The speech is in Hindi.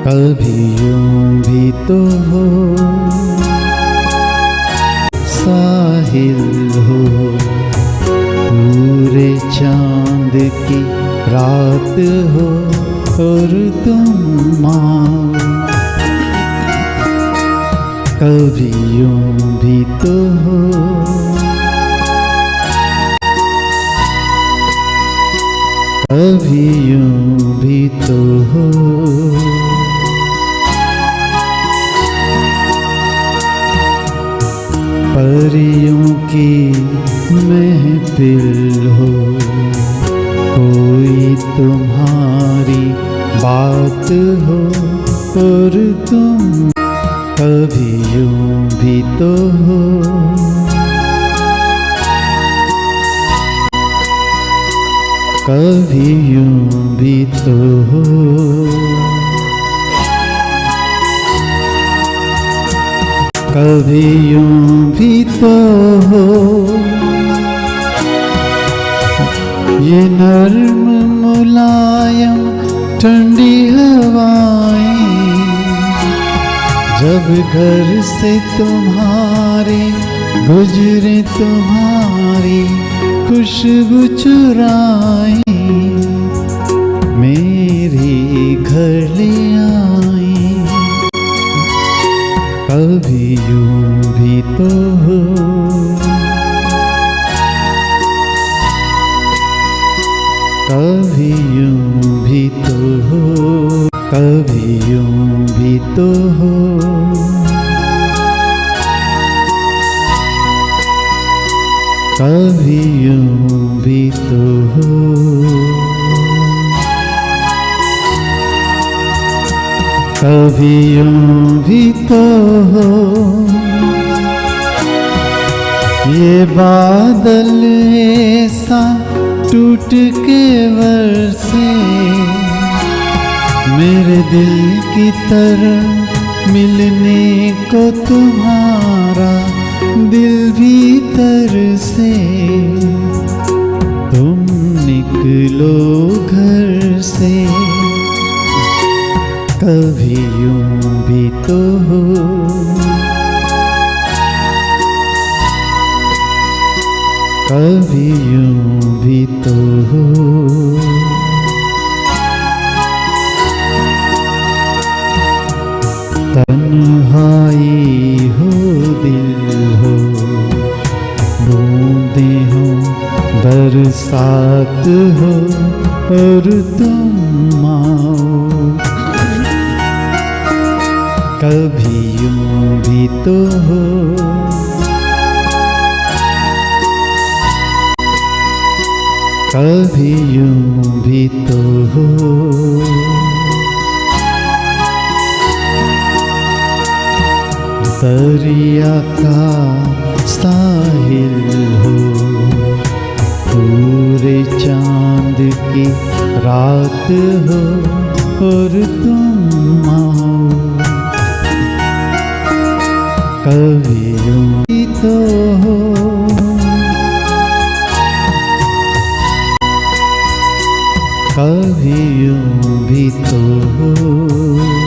कभी यूं भी तो हो साहिल हो, पूरे चांद की रात हो और तुम आओ। कभी यूं भी तो हो कभी यूं भी तो हो परियों की महफिल हो, कोई तुम्हारी बात हो और तुम कभी यूं भी तो हो कभी यूं भी तो हो कभी यूं भी तो हो। ये नर्म मुलायम ठंडी हवाएं जब घर से तुम्हारे गुजरे, तुम्हारी खुशबू चुराई मेरी घर ले आई। कभी यूं भी तो हो कभी यूं भी तो हो कभी यूं भी तो हो कभी यूं भी तो हो। कभी यूं भी तो हो ये बादल ऐसा टूट के बरसे मेरे दिल की तरह मिलने को तुम्हारा दिल भीतर से। तुम निकलो घर से कभी यूं भी तो हो कभी यूं भी तो हो तन्हाई हो दिल हो, बूंदें हो बरसात हो और तुम आओ। कभी यूं भी तो हो कभी यूं भी तो हो दरिया का साहिल हो, पूरे चांद की रात हो और तुम आओ। कभी यूं भी तो हो कभी यूं भी तो हो।